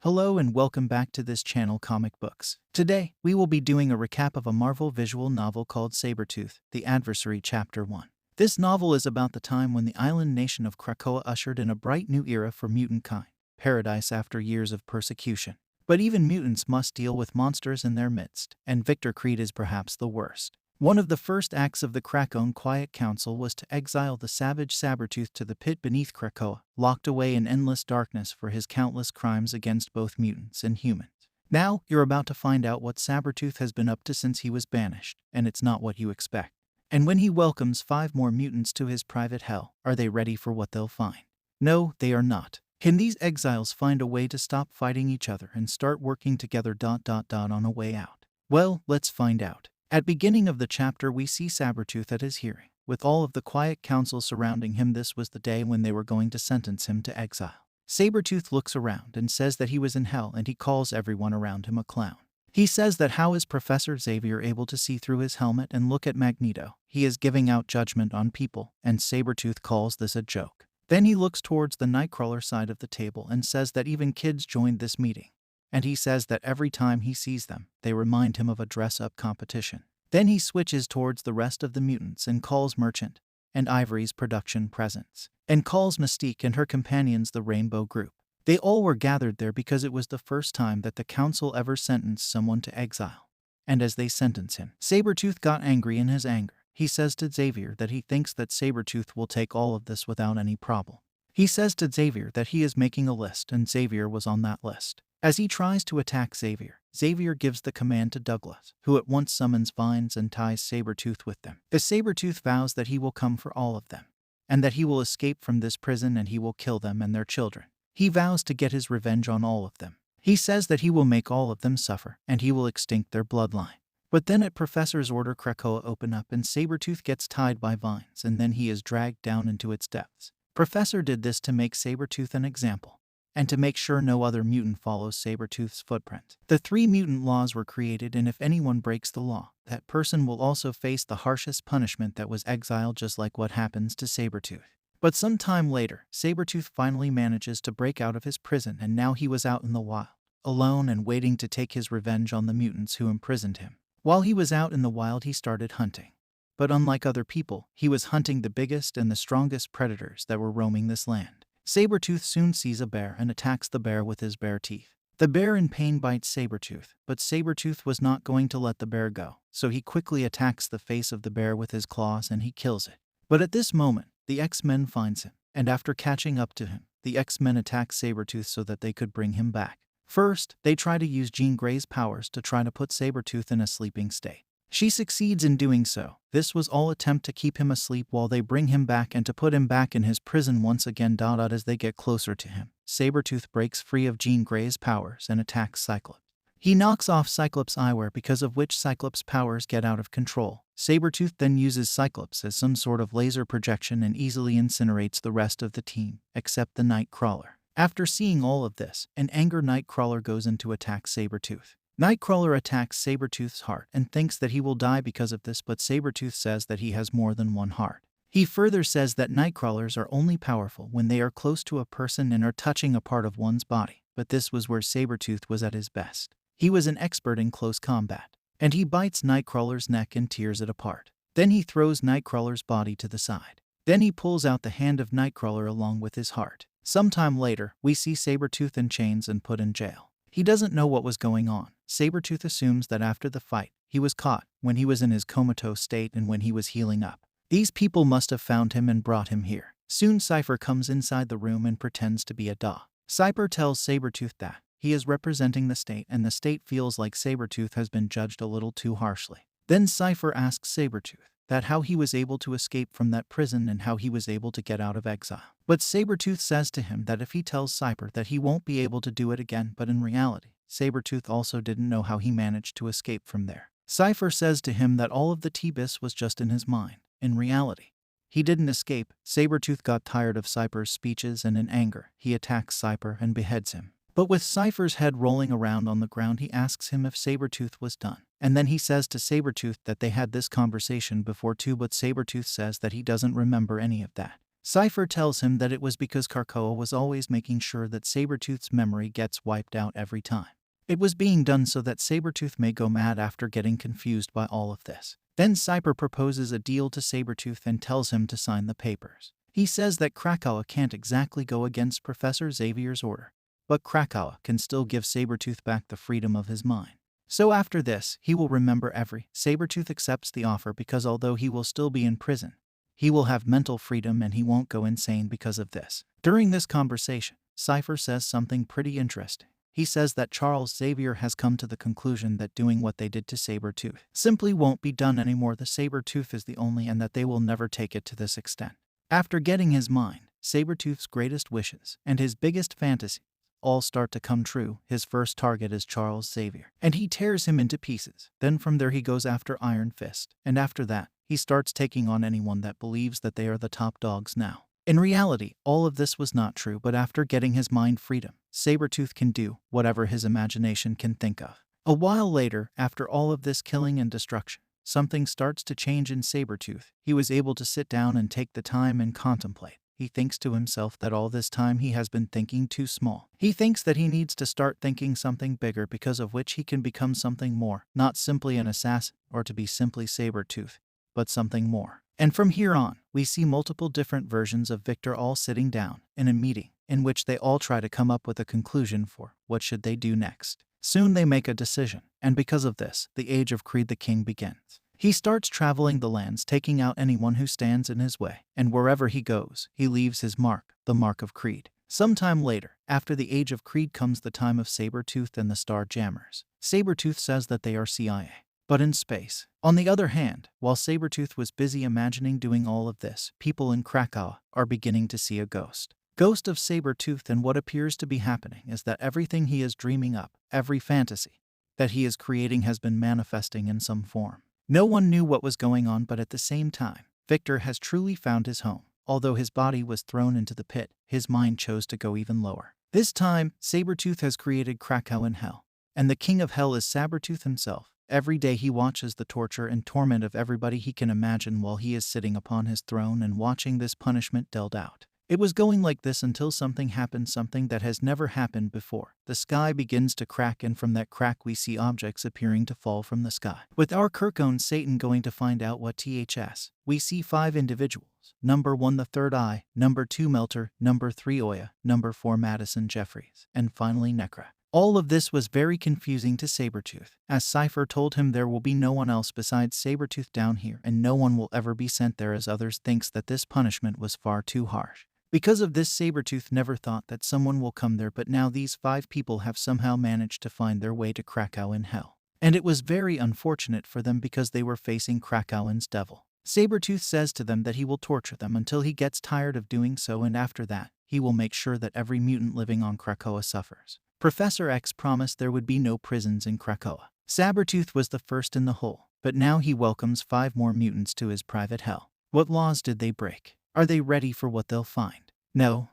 Hello and welcome back to this channel Comic Books. Today, we will be doing a recap of a Marvel visual novel called Sabretooth, The Adversary Chapter 1. This novel is about the time when the island nation of Krakoa ushered in a bright new era for mutant kind, paradise after years of persecution. But even mutants must deal with monsters in their midst, and Victor Creed is perhaps the worst. One of the first acts of the Krakoan Quiet Council was to exile the savage Sabretooth to the pit beneath Krakoa, locked away in endless darkness for his countless crimes against both mutants and humans. Now, you're about to find out what Sabretooth has been up to since he was banished, and it's not what you expect. And when he welcomes 5 more mutants to his private hell, are they ready for what they'll find? No, they are not. Can these exiles find a way to stop fighting each other and start working together on a way out? Well, let's find out. At beginning of the chapter we see Sabretooth at his hearing. With all of the Quiet Council surrounding him, this was the day when they were going to sentence him to exile. Sabretooth looks around and says that he was in hell, and he calls everyone around him a clown. He says that how is Professor Xavier able to see through his helmet and look at Magneto? He is giving out judgment on people, and Sabretooth calls this a joke. Then he looks towards the Nightcrawler side of the table and says that even kids joined this meeting. And he says that every time he sees them, they remind him of a dress-up competition. Then he switches towards the rest of the mutants and calls Merchant and Ivory's production presence, and calls Mystique and her companions the Rainbow Group. They all were gathered there because it was the first time that the council ever sentenced someone to exile. And as they sentence him, Sabretooth got angry in his anger. He says to Xavier that he thinks that Sabretooth will take all of this without any problem. He says to Xavier that he is making a list, and Xavier was on that list. As he tries to attack Xavier, Xavier gives the command to Douglas, who at once summons vines and ties Sabretooth with them. The Sabretooth vows that he will come for all of them, and that he will escape from this prison and he will kill them and their children. He vows to get his revenge on all of them. He says that he will make all of them suffer, and he will extinct their bloodline. But then at Professor's order, Krakoa open up and Sabretooth gets tied by vines, and then he is dragged down into its depths. Professor did this to make Sabretooth an example, and to make sure no other mutant follows Sabretooth's footprint. The 3 mutant laws were created, and if anyone breaks the law, that person will also face the harshest punishment, that was exile, just like what happens to Sabretooth. But some time later, Sabretooth finally manages to break out of his prison, and now he was out in the wild, alone and waiting to take his revenge on the mutants who imprisoned him. While he was out in the wild, he started hunting. But unlike other people, he was hunting the biggest and the strongest predators that were roaming this land. Sabretooth soon sees a bear and attacks the bear with his bare teeth. The bear in pain bites Sabretooth, but Sabretooth was not going to let the bear go, so he quickly attacks the face of the bear with his claws and he kills it. But at this moment, the X-Men finds him, and after catching up to him, the X-Men attack Sabretooth so that they could bring him back. First, they try to use Jean Grey's powers to try to put Sabretooth in a sleeping state. She succeeds in doing so. This was all attempt to keep him asleep while they bring him back and to put him back in his prison once again. As they get closer to him, Sabretooth breaks free of Jean Grey's powers and attacks Cyclops. He knocks off Cyclops' eyewear, because of which Cyclops' powers get out of control. Sabretooth then uses Cyclops as some sort of laser projection and easily incinerates the rest of the team, except the Nightcrawler. After seeing all of this, an angry Nightcrawler goes in to attack Sabretooth. Nightcrawler attacks Sabretooth's heart and thinks that he will die because of this, but Sabretooth says that he has more than one heart. He further says that Nightcrawlers are only powerful when they are close to a person and are touching a part of one's body, but this was where Sabretooth was at his best. He was an expert in close combat, and he bites Nightcrawler's neck and tears it apart. Then he throws Nightcrawler's body to the side. Then he pulls out the hand of Nightcrawler along with his heart. Sometime later, we see Sabretooth in chains and put in jail. He doesn't know what was going on. Sabretooth assumes that after the fight, he was caught when he was in his comatose state and when he was healing up. These people must have found him and brought him here. Soon Cypher comes inside the room and pretends to be a doll. Cypher tells Sabretooth that he is representing the state, and the state feels like Sabretooth has been judged a little too harshly. Then Cypher asks Sabretooth that how he was able to escape from that prison and how he was able to get out of exile. But Sabretooth says to him that if he tells Cypher that he won't be able to do it again, but in reality, Sabretooth also didn't know how he managed to escape from there. Cypher says to him that all of the T-Bis was just in his mind. In reality, he didn't escape. Sabretooth got tired of Cypher's speeches, and in anger, he attacks Cypher and beheads him. But with Cypher's head rolling around on the ground, he asks him if Sabretooth was done. And then he says to Sabretooth that they had this conversation before too, but Sabretooth says that he doesn't remember any of that. Cypher tells him that it was because Krakoa was always making sure that Sabretooth's memory gets wiped out every time. It was being done so that Sabretooth may go mad after getting confused by all of this. Then Cypher proposes a deal to Sabretooth and tells him to sign the papers. He says that Krakoa can't exactly go against Professor Xavier's order, but Krakoa can still give Sabretooth back the freedom of his mind. So after this, he will remember every. Sabretooth accepts the offer because although he will still be in prison, he will have mental freedom and he won't go insane because of this. During this conversation, Cypher says something pretty interesting. He says that Charles Xavier has come to the conclusion that doing what they did to Sabretooth simply won't be done anymore. The Sabretooth is the only and that they will never take it to this extent. After getting his mind, Sabretooth's greatest wishes and his biggest fantasies all start to come true. His first target is Charles Xavier, and he tears him into pieces. Then from there he goes after Iron Fist, and after that, he starts taking on anyone that believes that they are the top dogs now. In reality, all of this was not true, but after getting his mind freedom, Sabretooth can do whatever his imagination can think of. A while later, after all of this killing and destruction, something starts to change in Sabretooth. He was able to sit down and take the time and contemplate. He thinks to himself that all this time he has been thinking too small. He thinks that he needs to start thinking something bigger because of which he can become something more, not simply an assassin or to be simply Sabretooth, but something more. And from here on, we see multiple different versions of Victor all sitting down in a meeting in which they all try to come up with a conclusion for what should they do next. Soon they make a decision, and because of this, the Age of Creed the King begins. He starts traveling the lands, taking out anyone who stands in his way, and wherever he goes, he leaves his mark, the mark of Creed. Sometime later, after the Age of Creed comes the time of Sabretooth and the Star Jammers. Sabretooth says that they are CIA, but in space. On the other hand, while Sabretooth was busy imagining doing all of this, people in Krakoa are beginning to see a ghost. Ghost of Sabretooth, and what appears to be happening is that everything he is dreaming up, every fantasy that he is creating has been manifesting in some form. No one knew what was going on, but at the same time, Victor has truly found his home. Although his body was thrown into the pit, his mind chose to go even lower. This time, Sabretooth has created Krakoa in hell, and the king of hell is Sabretooth himself. Every day he watches the torture and torment of everybody he can imagine while he is sitting upon his throne and watching this punishment dealt out. It was going like this until something happened, something that has never happened before. The sky begins to crack, and from that crack we see objects appearing to fall from the sky. With our Kirk-own Satan going to find out what THS, we see 5 individuals. Number 1, the Third Eye. Number 2, Melter. Number 3, Oya. Number 4, Madison Jeffries. And finally, Necra. All of this was very confusing to Sabretooth, as Cypher told him there will be no one else besides Sabretooth down here, and no one will ever be sent there, as others thinks that this punishment was far too harsh. Because of this, Sabretooth never thought that someone will come there, but now these 5 people have somehow managed to find their way to Krakow in hell. And it was very unfortunate for them because they were facing Krakow's devil. Sabretooth says to them that he will torture them until he gets tired of doing so, and after that, he will make sure that every mutant living on Krakoa suffers. Professor X promised there would be no prisons in Krakoa. Sabretooth was the first in the hole, but now he welcomes 5 more mutants to his private hell. What laws did they break? Are they ready for what they'll find? No,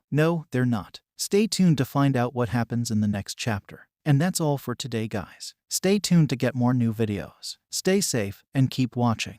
they're not. Stay tuned to find out what happens in the next chapter. And that's all for today, guys. Stay tuned to get more new videos. Stay safe and keep watching.